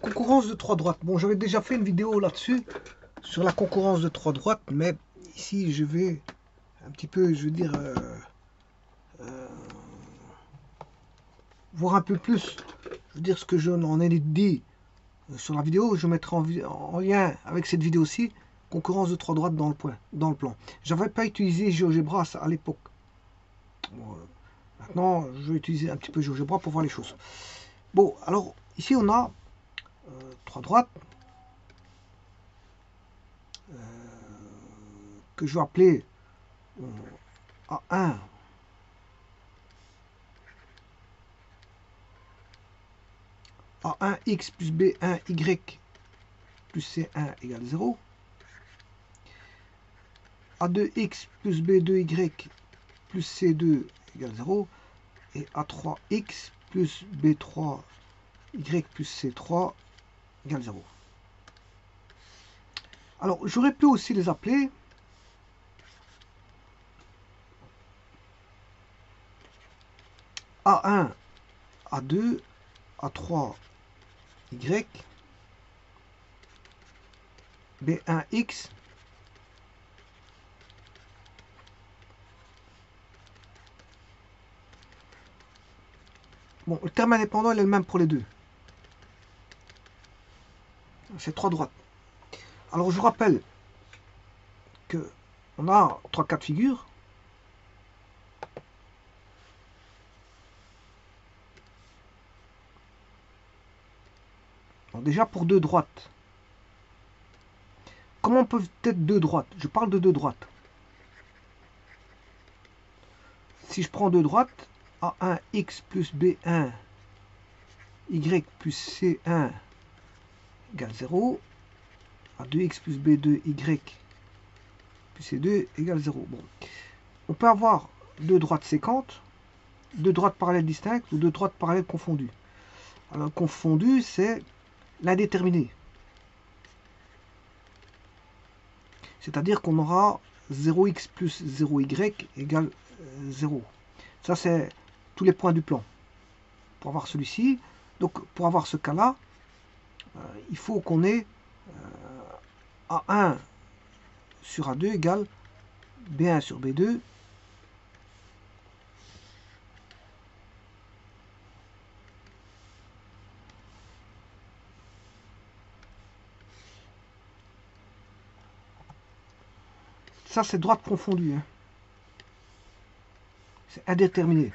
Concurrence de trois droites. Bon, j'avais déjà fait une vidéo là-dessus, sur la concurrence de trois droites, mais ici, je vais un petit peu, je veux dire, voir un peu plus, je veux dire, ce que j'en ai dit sur la vidéo. Je mettrai en lien avec cette vidéo-ci, concurrence de trois droites dans le plan. J'avais pas utilisé GeoGebra à l'époque. Bon, maintenant, je vais utiliser un petit peu GeoGebra pour voir les choses. Bon, alors, ici, on a trois droites que je vais appeler A1, A1x plus B1y plus C1 égale 0, A2x plus B2y plus C2 égale 0, et A3x plus B3y plus C3 égale 0. Alors, j'aurais pu aussi les appeler A1, A2, A3, Y, B1X, bon, le terme indépendant il est le même pour les deux. C'est trois droites. Alors, je vous rappelle que on a trois cas de figure. Donc déjà pour deux droites. Comment peuvent être deux droites? Je parle de deux droites. Si je prends deux droites, A1x plus B1 y plus C1 égale 0, A2x plus B2y plus C2 égale 0. Bon. On peut avoir deux droites séquentes, deux droites parallèles distinctes ou deux droites parallèles confondues. Alors confondu, c'est l'indéterminé. C'est-à-dire qu'on aura 0x plus 0y égale 0. Ça, c'est tous les points du plan. Pour avoir celui-ci, donc pour avoir ce cas-là, il faut qu'on ait A1 sur A2 égale B1 sur B2 ça c'est droite confondue. Hein. C'est indéterminé.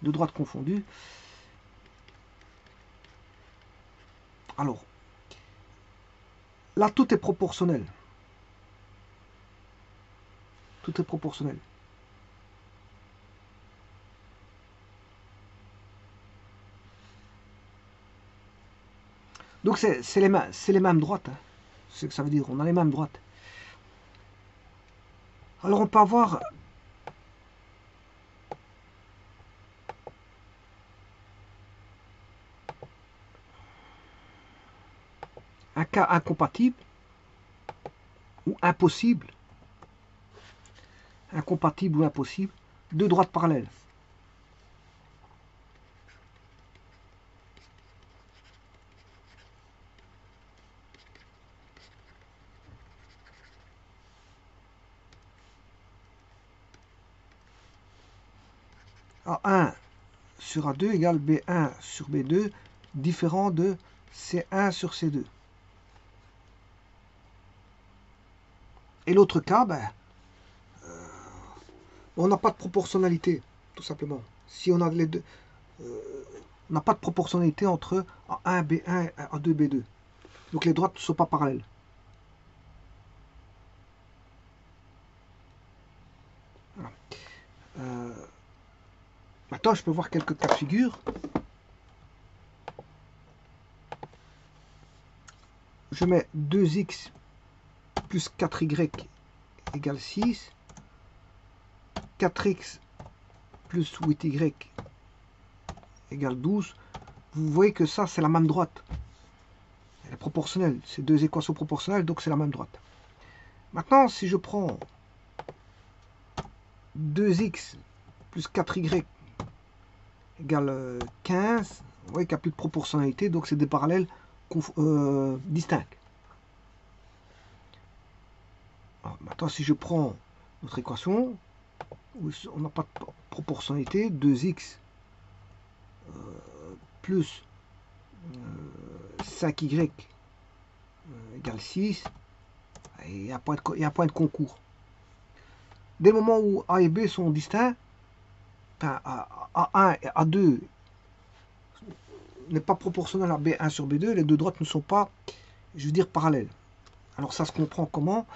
De droite confondue. Alors, là tout est proportionnel. Tout est proportionnel. Donc c'est les mêmes droites. Hein. C'est ce que ça veut dire. On a les mêmes droites. Alors on peut avoir un cas incompatible ou impossible. Incompatible ou impossible. Deux droites parallèles. A1 sur A2 égale B1 sur B2 différent de C1 sur C2. Et l'autre cas, ben, on n'a pas de proportionnalité, tout simplement. Si on a les deux, on n'a pas de proportionnalité entre A1, B1 et A2, B2. Donc les droites ne sont pas parallèles. Voilà. Maintenant, je peux voir quelques cas de figure. Je mets 2x plus 4y égale 6. 4x plus 8y égale 12. Vous voyez que ça, c'est la même droite. Elle est proportionnelle. C'est deux équations proportionnelles, donc c'est la même droite. Maintenant, si je prends 2x plus 4y égale 15, Vous voyez qu'il n'y a plus de proportionnalité, donc c'est des parallèles distincts. Alors, maintenant, si je prends notre équation, on n'a pas de proportionnalité, 2x plus 5y égale 6, il y a un point de concours. Dès le moment où A et B sont distincts, enfin, A1 et A2 n'est pas proportionnel à B1 sur B2, les deux droites ne sont pas, je veux dire, parallèles. Alors ça se comprend comment?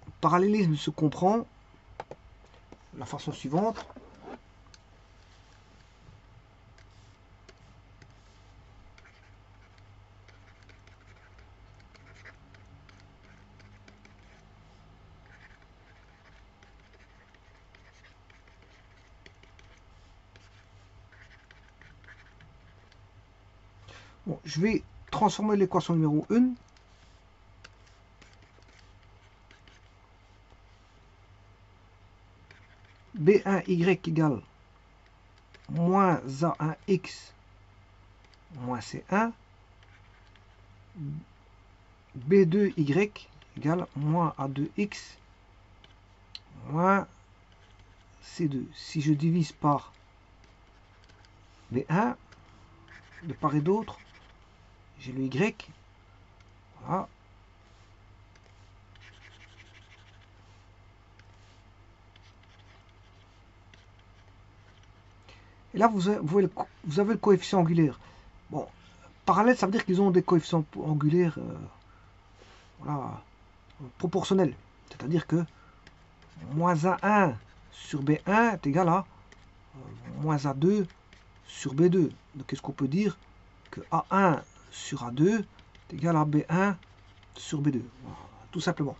Le parallélisme se comprend de la façon suivante. Bon, je vais transformer l'équation numéro 1. B1y égale moins A1x moins C1. B2y égale moins A2x moins C2. Si je divise par B1, de part et d'autre, j'ai le y. Voilà. Et là, vous avez le coefficient angulaire. Bon, parallèle, ça veut dire qu'ils ont des coefficients angulaires voilà, proportionnels. C'est-à-dire que moins A1 sur B1 est égal à moins A2 sur B2. Donc, qu'est-ce qu'on peut dire? Que A1 sur A2 est égal à B1 sur B2. Voilà, tout simplement.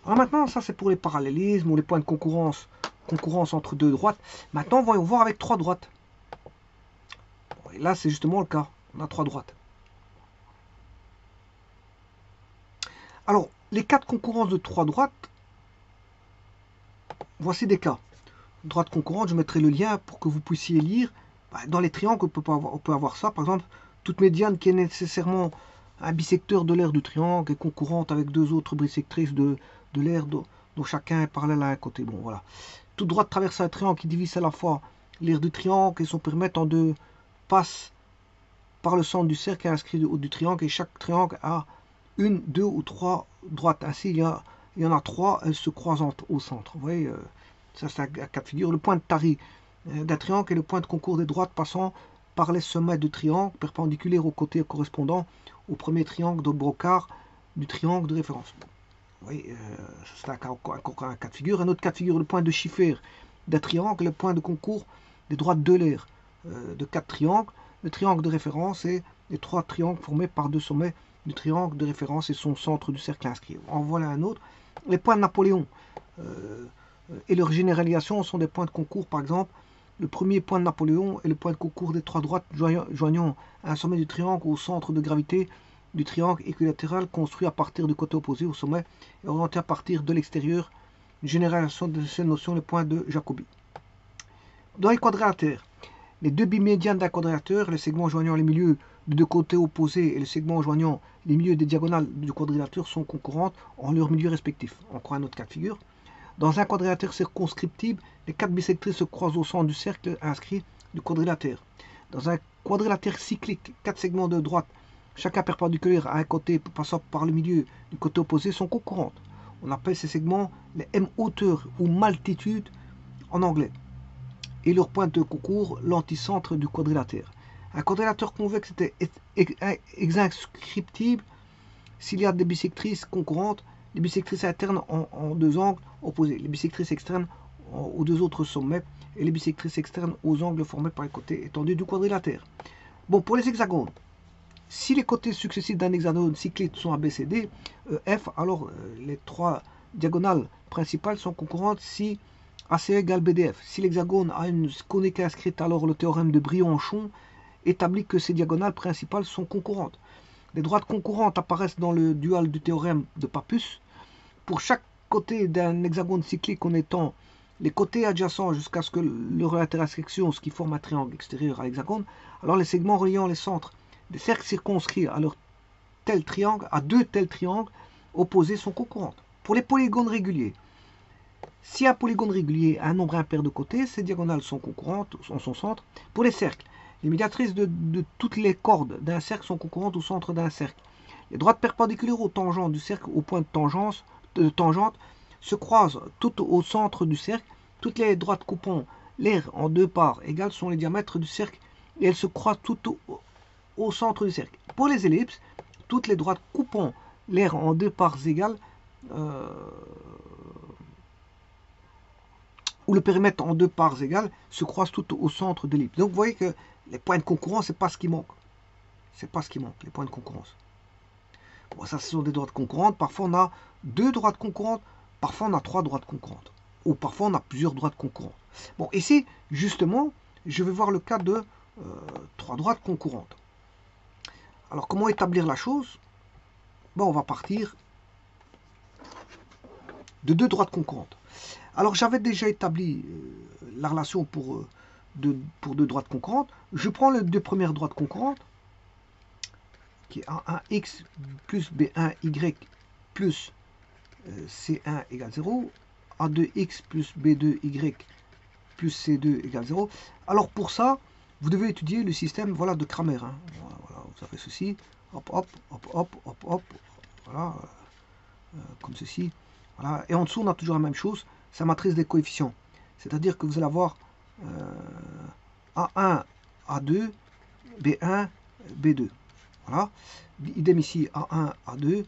Alors maintenant, ça c'est pour les parallélismes ou les points de concurrence entre deux droites. Maintenant, voyons voir avec trois droites. Bon, et là, c'est justement le cas. On a trois droites. Alors, les cas de concurrence de trois droites, voici des cas. Droite concurrente, je mettrai le lien pour que vous puissiez lire. Dans les triangles, on peut avoir ça. Par exemple, toute médiane qui est nécessairement un bisecteur de l'aire du triangle est concurrente avec deux autres bisectrices de l'aire dont chacun est parallèle à un côté. Bon, voilà. Toute droite traverse un triangle qui divise à la fois l'aire du triangle et son périmètre en deux passe par le centre du cercle inscrit au haut du triangle, et chaque triangle a une, deux ou trois droites. Ainsi, il y en a trois, elles se croisent au centre. Vous voyez, ça c'est un cas de figure. Le point de Tari d'un triangle est le point de concours des droites passant par les sommets du triangle perpendiculaires aux côtés correspondant au premier triangle de brocard du triangle de référence. Oui, c'est un cas de figure. Un autre cas de figure, le point de Schiffer d'un triangle, le point de concours des droites de l'aire de quatre triangles, le triangle de référence et les trois triangles formés par deux sommets du triangle de référence et son centre du cercle inscrit. En voilà un autre. Les points de Napoléon et leur généralisation sont des points de concours. Par exemple, le premier point de Napoléon est le point de concours des trois droites joignant un sommet du triangle au centre de gravité du triangle équilatéral construit à partir du côté opposé au sommet et orienté à partir de l'extérieur. Une généralisation de cette notion, le point de Jacobi. Dans les quadrilatères, les deux bimédianes d'un quadrilatère, le segment joignant les milieux de deux côtés opposés et le segment joignant les milieux des diagonales du quadrilatère sont concurrentes en leurs milieux respectifs. Encore un autre cas de figure. Dans un quadrilatère circonscriptible, les quatre bisectrices se croisent au centre du cercle inscrit du quadrilatère. Dans un quadrilatère cyclique, quatre segments de droite, chacun perpendiculaire à un côté passant par le milieu du côté opposé, sont concurrentes. On appelle ces segments les M-hauteurs ou maltitudes en anglais. Et leur point de concours, l'anticentre du quadrilatère. Un quadrilatère convexe est exscriptible s'il y a des bisectrices concurrentes, les bisectrices internes en deux angles opposés, les bisectrices externes aux deux autres sommets et les bisectrices externes aux angles formés par les côtés étendus du quadrilatère. Bon, pour les hexagones, si les côtés successifs d'un hexagone cyclique sont ABCD, F, alors les trois diagonales principales sont concurrentes si ACE égale BDF. Si l'hexagone a une conique inscrite, alors le théorème de Briançon établit que ces diagonales principales sont concurrentes. Les droites concurrentes apparaissent dans le dual du théorème de Pappus. Pour chaque côté d'un hexagone cyclique en étant les côtés adjacents jusqu'à ce que leur intersection, ce qui forme un triangle extérieur à l'hexagone, alors les segments reliant les centres des cercles circonscrits à leur tel triangle, à deux tels triangles opposés sont concurrentes. Pour les polygones réguliers, si un polygone régulier a un nombre impair de côtés, ses diagonales sont concurrentes en son centre. Pour les cercles, les médiatrices de toutes les cordes d'un cercle sont concurrentes au centre d'un cercle. Les droites perpendiculaires aux tangentes du cercle au point de tangente se croisent toutes au centre du cercle. Toutes les droites coupant l'air en deux parts égales sont les diamètres du cercle et elles se croisent toutes au centre du cercle. Pour les ellipses, toutes les droites coupant l'air en deux parts égales où le périmètre en deux parts égales se croisent toutes au centre de l'ellipse. Donc vous voyez que les points de concurrence, c'est pas ce qui manque. C'est pas ce qui manque, les points de concurrence. Bon, ça, ce sont des droites concurrentes. Parfois, on a deux droites concurrentes. Parfois, on a trois droites concurrentes. Ou parfois, on a plusieurs droites concurrentes. Bon, ici, justement, je vais voir le cas de trois droites concurrentes. Alors, comment établir la chose? Bon, on va partir de deux droites concurrentes. Alors, j'avais déjà établi la relation pour deux droites concurrentes. Je prends les deux premières droites concurrentes, qui est A1x plus B1y plus C1 égale 0, A2x plus B2y plus C2 égale 0. Alors pour ça, vous devez étudier le système voilà, de Cramer. Hein. Voilà, vous avez ceci, hop, hop, hop, hop, hop, hop, voilà, comme ceci. Voilà. Et en dessous, on a toujours la même chose, c'est la matrice des coefficients. C'est-à-dire que vous allez avoir A1, A2, B1, B2. Voilà. Idem ici, A1, A2,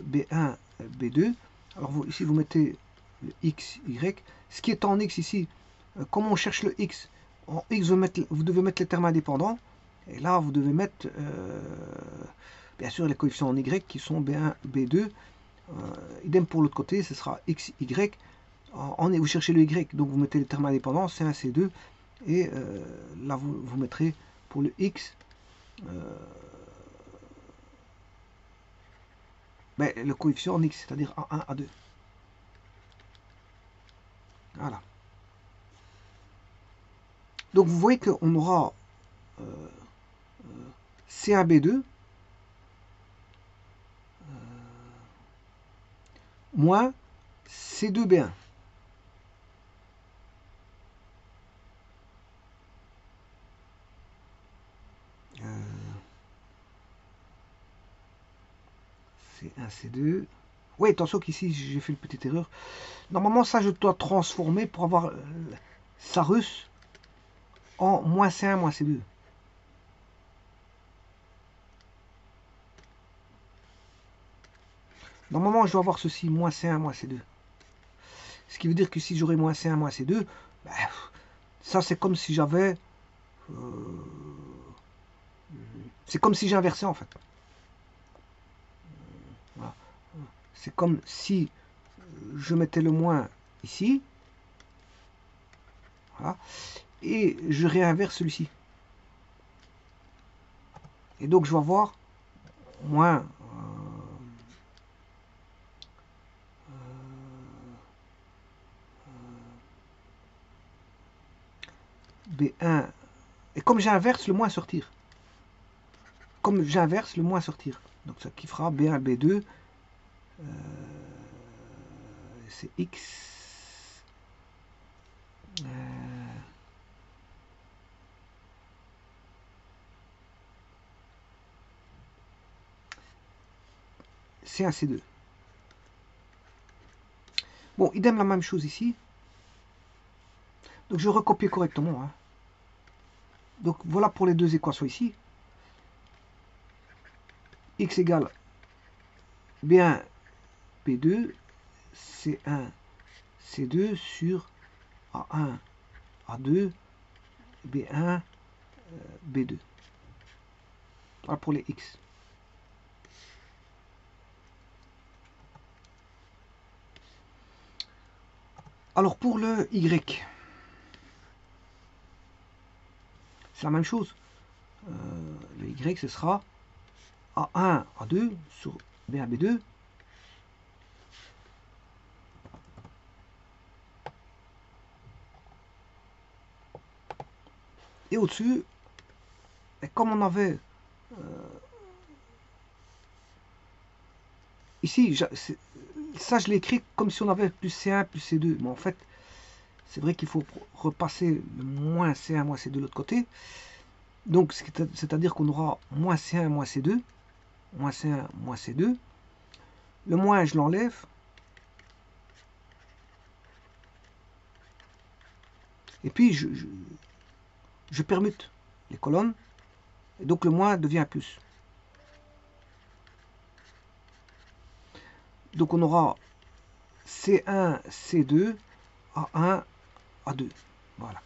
B1, B2. Alors vous, ici, vous mettez le X, Y. Ce qui est en X ici, comment on cherche le X? En X, vous devez mettre les termes indépendants. Et là, vous devez mettre, bien sûr, les coefficients en Y qui sont B1, B2. Idem pour l'autre côté, ce sera X, Y. Vous cherchez le Y, donc vous mettez les termes indépendants, C1, C2. Et là, vous mettrez pour le X, le coefficient en X, c'est-à-dire A1, A2. Voilà. Donc vous voyez qu'on aura C1B2 moins C2B1. C1, C2. Oui, attention qu'ici j'ai fait une petite erreur. Normalement, ça je dois transformer pour avoir sa russe en moins C1, moins C2. Normalement, je dois avoir ceci, moins C1, moins C2. Ce qui veut dire que si j'aurais moins C1, moins C2, ben, ça c'est comme si j'avais... c'est comme si j'inversais en fait. Voilà. C'est comme si je mettais le moins ici. Voilà. Et je réinverse celui-ci. Et donc je vais avoir moins B1. Et comme j'inverse, le moins sortir. Comme j'inverse, le moins sortir. Donc ça qui fera B1, B2. C'est X. C1, C2. Bon, idem la même chose ici. Donc je recopie correctement. Hein. Donc voilà pour les deux équations ici. X égale B1, B2, C1, C2 sur A1, A2, B1, B2. Voilà pour les X. Alors pour le Y, c'est la même chose. Le Y, ce sera A1, A2 sur B1, B2. Et au-dessus, comme on avait ici, ça je l'ai écrit comme si on avait plus C1 plus C2. Mais en fait, c'est vrai qu'il faut repasser le moins C1 moins C2 de l'autre côté. Donc, c'est-à-dire qu'on aura moins C1 moins C2. Moins C1 moins C2. Le moins, je l'enlève. Et puis, je permute les colonnes. Et donc, le moins devient plus. Donc, on aura C1, C2, A1, A2. Voilà.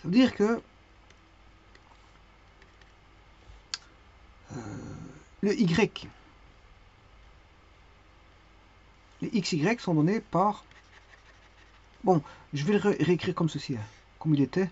Ça veut dire que le Y, les XY sont donnés par... Bon, je vais le réécrire comme ceci, hein, comme il était.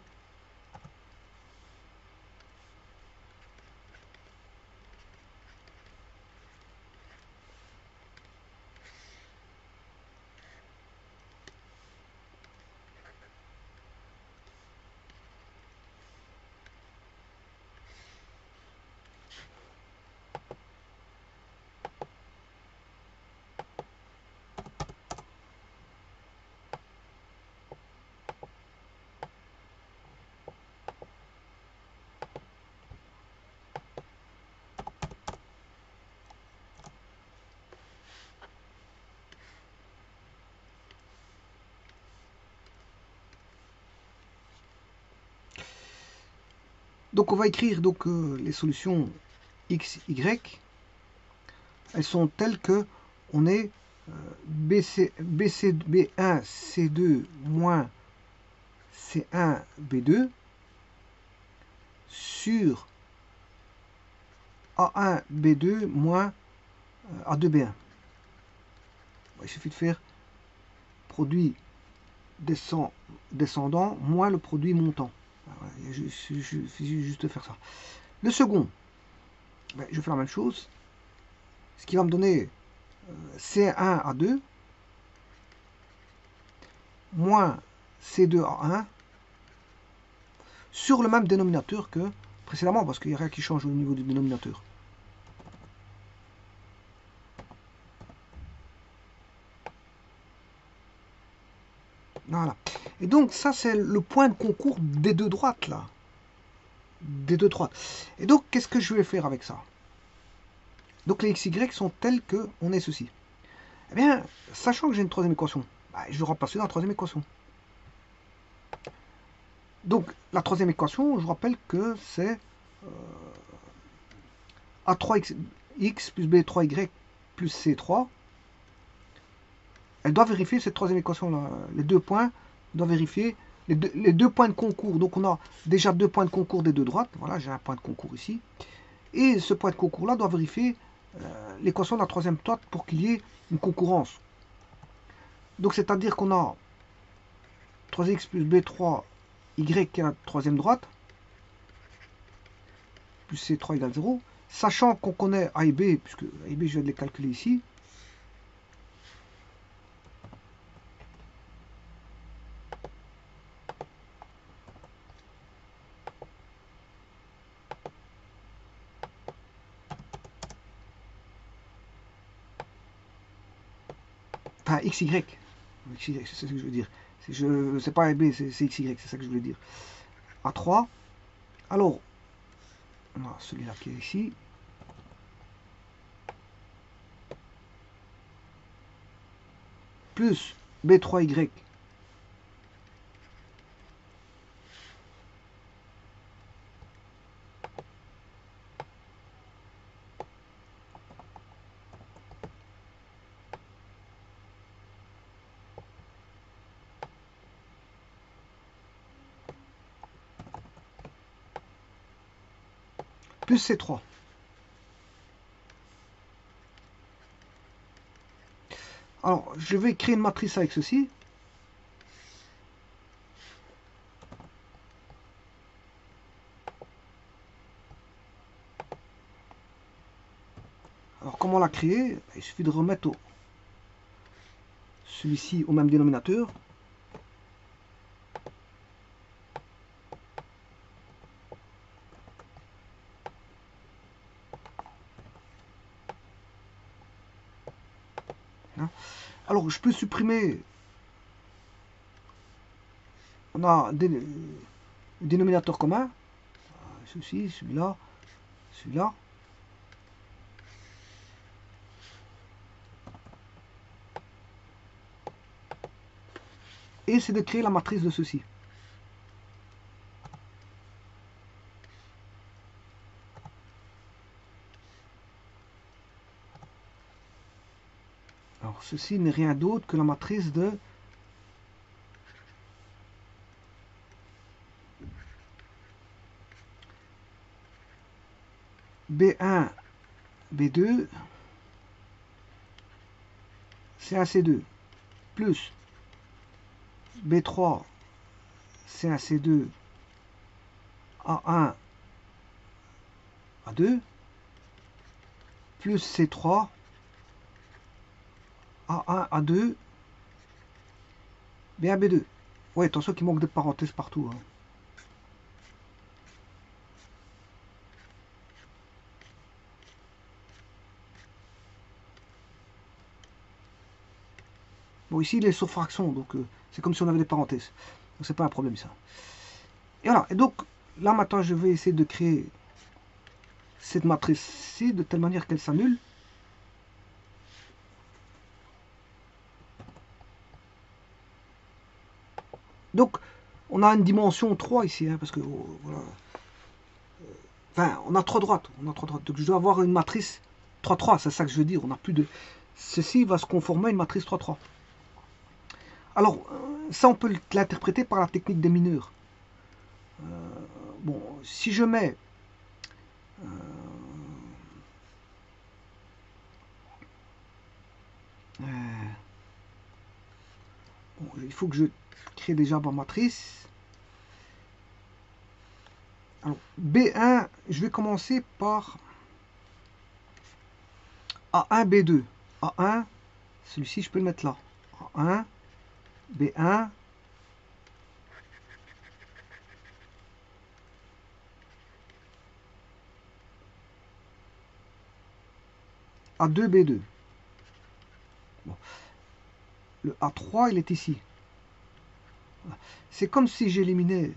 Donc on va écrire donc, les solutions x, y. Elles sont telles que on est B1, C2 moins C1, B2 sur A1, B2 moins A2, B1. Il suffit de faire produit descendant moins le produit montant. Il suffit juste de faire ça. Le second, je fais la même chose. Ce qui va me donner C1 A2 moins C2 A1 sur le même dénominateur que précédemment, parce qu'il n'y a rien qui change au niveau du dénominateur. Voilà. Et donc ça c'est le point de concours des deux droites là. Des deux droites. Et donc qu'est-ce que je vais faire avec ça? Donc les xy sont tels que on est ceci. Eh bien, sachant que j'ai une troisième équation, je vais remplacer dans la troisième équation. Donc la troisième équation, je vous rappelle que c'est A3x plus B3y plus C3. Elle doit vérifier cette troisième équation là. Les deux points doivent vérifier les deux points de concours. Donc on a déjà deux points de concours des deux droites. Voilà, j'ai un point de concours ici. Et ce point de concours là doit vérifier l'équation de la troisième droite pour qu'il y ait une concurrence. Donc c'est-à-dire qu'on a 3x plus B3 y qui est la troisième droite, plus C3 égale 0, sachant qu'on connaît A et B, puisque A et B je viens de les calculer ici. Enfin, XY. XY, c'est ce que je veux dire. C'est pas A et B, c'est XY, c'est ça que je voulais dire. A3. Alors, on a celui-là qui est ici. Plus B3Y. Plus C3. Alors, je vais créer une matrice avec ceci. Alors, comment la créer? Il suffit de remettre celui-ci au même dénominateur. Alors, je peux supprimer. On a des dénominateurs communs. Ceci, celui-là, celui-là. Et c'est de créer la matrice de ceci. Alors, ceci n'est rien d'autre que la matrice de B1, B2, C1, C2, plus B3, C1, C2, A1, A2, plus C3, A1, A2, B1, B2. Oui, attention qu'il manque de parenthèses partout. Hein. Bon, ici, il est sur fraction, donc c'est comme si on avait des parenthèses. Donc, c'est pas un problème, ça. Et voilà. Et donc, là, maintenant, je vais essayer de créer cette matrice-ci de telle manière qu'elle s'annule. Donc, on a une dimension 3 ici, hein, parce que, voilà. Enfin, on a 3 droites. On a 3 droites. Donc, je dois avoir une matrice 3-3, c'est ça que je veux dire. On n'a plus de... Ceci va se conformer à une matrice 3-3. Alors, ça, on peut l'interpréter par la technique des mineurs. Bon, si je mets... bon, il faut que je crée déjà ma matrice. Alors, B1, je vais commencer par A1, B2. A1, celui-ci, je peux le mettre là. A1, B1, A2, B2. Bon. Le A3, il est ici. Voilà. C'est comme si j'éliminais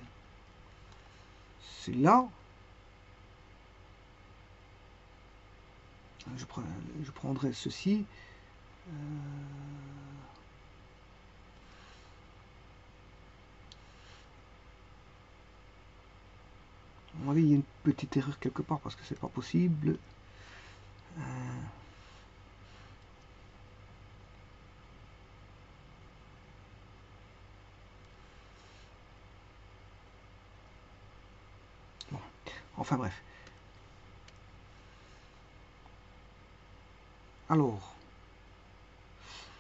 celui-là. Je prendrai ceci. À mon avis, il y a une petite erreur quelque part parce que c'est pas possible. Bon. Enfin bref. Alors,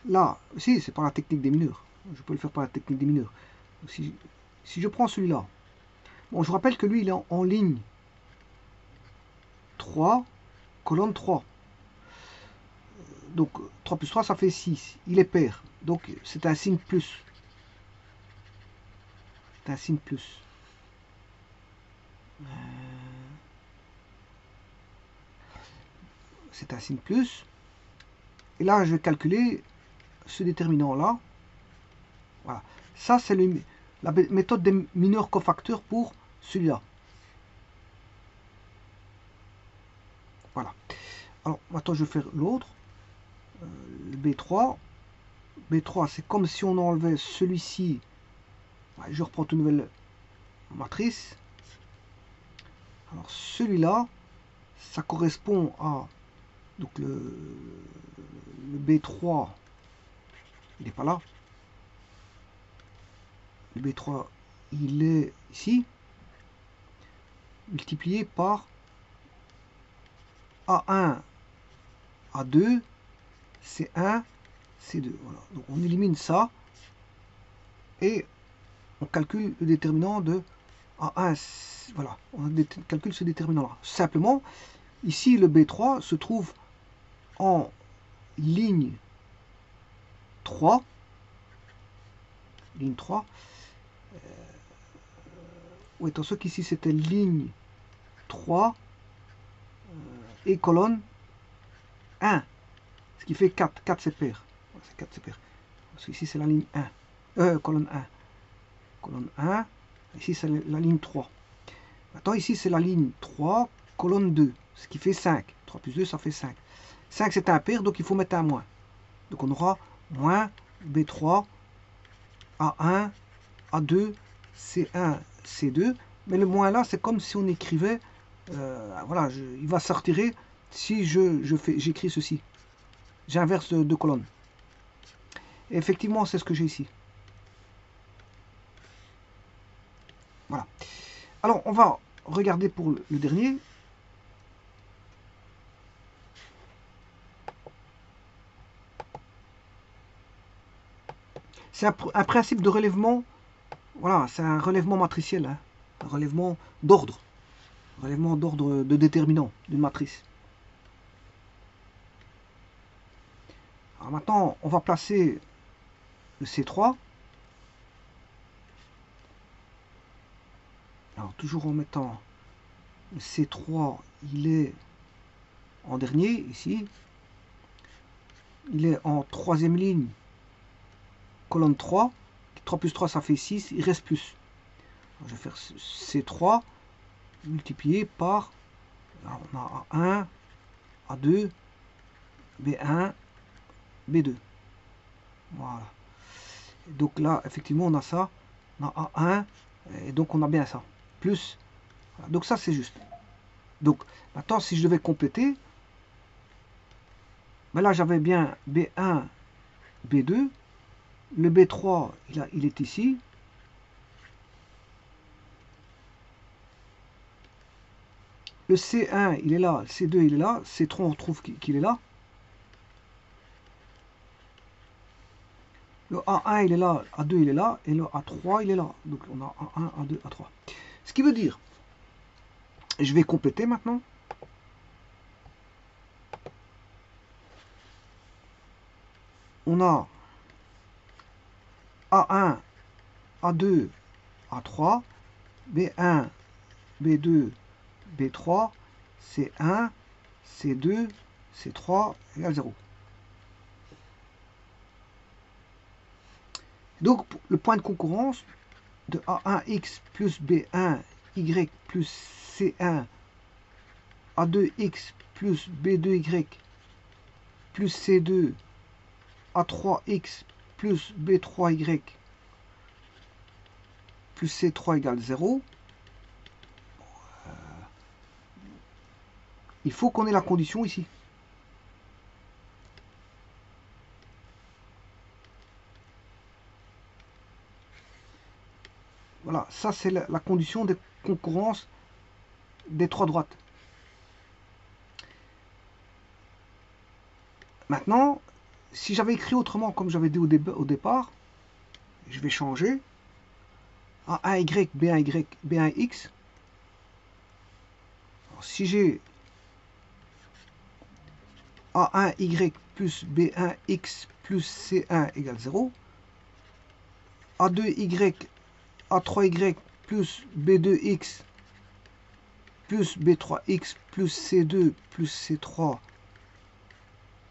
là, si, c'est par la technique des mineurs. Je peux le faire par la technique des mineurs. Si je prends celui-là, bon, je vous rappelle que lui, il est en ligne 3, colonne 3. Donc, 3 plus 3, ça fait 6. Il est pair. Donc, c'est un signe plus. C'est un signe plus. C'est un signe plus. Et là, je vais calculer ce déterminant-là. Voilà. Ça, c'est la méthode des mineurs cofacteurs pour celui-là. Voilà. Alors, maintenant, je vais faire l'autre. B3. B3, c'est comme si on enlevait celui-ci. Je reprends une nouvelle matrice. Alors, celui-là, ça correspond à... Donc, le B3, il n'est pas là. Le B3, il est ici. Multiplié par A1, A2, C1, C2. Voilà. Donc on élimine ça et on calcule le déterminant de A1. Voilà, on calcule ce déterminant-là. Simplement, ici le B3 se trouve en ligne 3. ligne 3. Oui, attention qu'ici c'était ligne 3 et colonne 1. Ce qui fait 4. 4 c'est pair. C'est 4 c'est pair. Parce qu'ici c'est la ligne 1. Colonne 1. Colonne 1. Ici c'est la ligne 3. Maintenant ici c'est la ligne 3, colonne 2. Ce qui fait 5. 3 plus 2 ça fait 5. 5 c'est un pair, donc il faut mettre un moins. Donc on aura moins B3, A1, A2, C1, C2. Mais le moins là, c'est comme si on écrivait, voilà, il va se retirer si j'écris ceci. J'inverse deux colonnes. Et effectivement, c'est ce que j'ai ici. Voilà. Alors, on va regarder pour le dernier. C'est un principe de relèvement. Voilà, c'est un relèvement matriciel. Hein, un relèvement d'ordre. Relèvement d'ordre de déterminant d'une matrice. Alors maintenant, on va placer le C3. Alors toujours en mettant le C3, il est en dernier ici. Il est en troisième ligne, colonne 3. 3 plus 3, ça fait 6. Il reste plus. Alors, je vais faire C3 multiplié par, alors on a A1, A2, B1, B2. Voilà. Et donc là, effectivement, on a ça. On a A1, et donc on a bien ça. Plus. Voilà. Donc ça, c'est juste. Donc, maintenant, si je devais compléter, ben là, j'avais bien B1, B2. Le B3, il est ici. Le C1, il est là. Le C2, il est là. C3, on trouve qu'il est là. Le A1, il est là. A2, il est là. Et le A3, il est là. Donc, on a A1, A2, A3. Ce qui veut dire, je vais compléter maintenant. On a A1, A2, A3, B1, B2, B3, C1, C2, C3 égale 0. Donc, le point de concurrence de A1x plus B1y plus C1, A2x plus B2y plus C2, A3x plus B3y plus C3 égale 0. Il faut qu'on ait la condition ici. Voilà, ça c'est la condition de concurrence des trois droites. Maintenant, si j'avais écrit autrement, comme j'avais dit au départ, je vais changer. A1y, B1y, B1x. Alors, si j'ai A1y plus B1x plus C1 égale 0, A2y, A3y plus B2x plus B3x plus C2 plus C3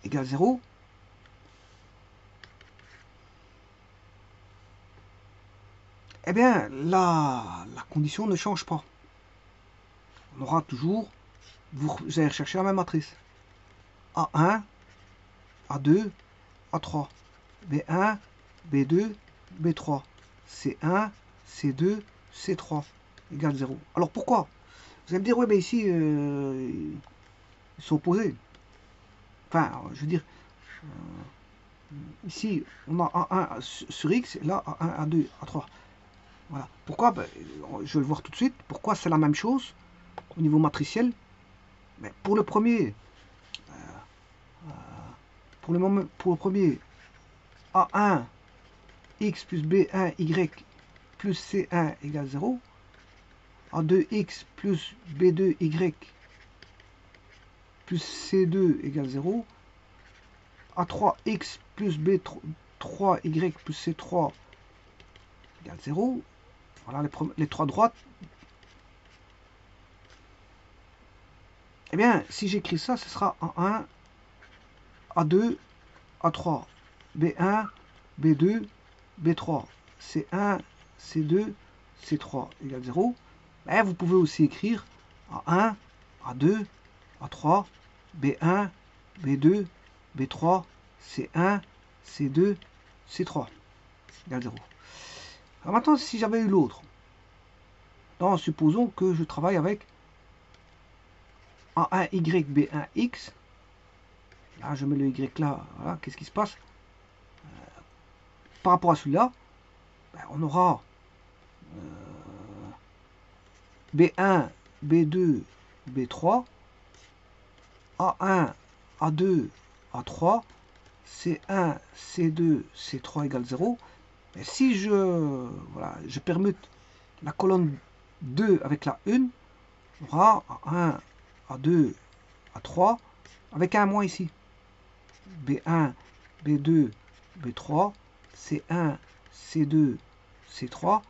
égale 0. Eh bien, la condition ne change pas. On aura toujours, vous allez rechercher la même matrice. A1, A2, A3, B1, B2, B3, C1, C2, C3 égale 0. Alors pourquoi? Vous allez me dire, ouais, mais ici, ils sont opposés. Enfin, je veux dire, ici, on a A1 sur X, et là, A1, A2, A3. Voilà. Pourquoi? Ben, je vais le voir tout de suite. Pourquoi c'est la même chose au niveau matriciel? Mais pour le premier, pour le premier, A1, X plus B1, Y plus C1 égale 0. A2X plus B2Y plus C2 égale 0. A3X plus B3Y plus C3 égale 0. Voilà les trois droites. Eh bien, si j'écris ça, ce sera A1, A2, A3, B1, B2, B3, C1, C2, C3 égale 0. Mais vous pouvez aussi écrire A1, A2, A3, B1, B2, B3, C1, C2, C3 égale 0. Alors maintenant, si j'avais eu l'autre, supposons que je travaille avec A1Y, B1X. Là, je mets le Y là. Voilà, qu'est-ce qui se passe? Par rapport à celui-là, ben, on aura B1, B2, B3, A1, A2, A3, C1, C2, C3 égale 0. Et si je permute la colonne 2 avec la 1, on aura A1, A2, A3, avec un moins ici. B1, B2, B3, C1, C2, C3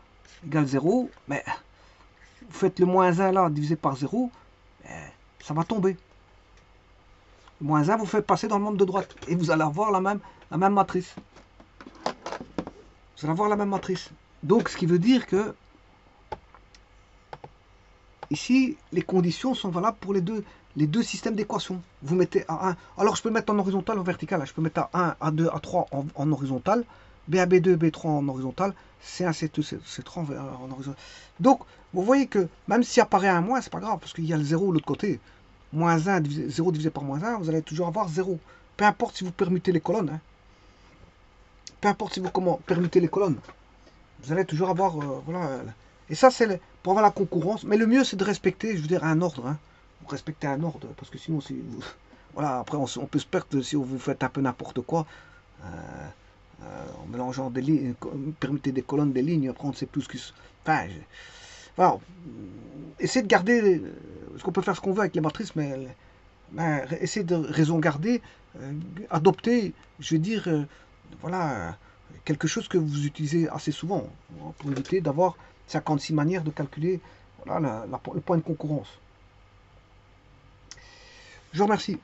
égale 0. Mais vous faites le moins 1 là divisé par 0, ça va tomber. Le moins 1, vous faites passer dans le membre de droite. Et vous allez avoir la même matrice. Vous allez avoir la même matrice. Donc, ce qui veut dire que ici, les conditions sont valables pour les deux systèmes d'équations. Vous mettez A1. Alors, je peux mettre en horizontal ou en vertical. Je peux mettre A1, A2, A3 en horizontal. B1, B2, B3 en horizontal. C1, C2, C3 en horizontal. Donc, vous voyez que même s'il apparaît un moins, c'est pas grave. Parce qu'il y a le 0 de l'autre côté. Moins 1, 0 divisé par moins 1, vous allez toujours avoir 0. Peu importe si vous permutez les colonnes. Hein. Peu importe si vous permutez les colonnes. Vous allez toujours avoir... voilà. Et ça, c'est pour avoir la concurrence. Mais le mieux, c'est de respecter, je veux dire, un ordre. Hein. Vous respectez un ordre. Parce que sinon, si vous, voilà, après, on peut se perdre si vous faites un peu n'importe quoi. En mélangeant des lignes, permettez des colonnes, des lignes. Après, on ne sait plus ce qui... Enfin, voilà. Essayez de garder... Parce qu'on peut faire ce qu'on veut avec les matrices, mais essayez de raison garder. Adopter, je veux dire... voilà, quelque chose que vous utilisez assez souvent pour éviter d'avoir 56 manières de calculer voilà, le point de concurrence. Je vous remercie.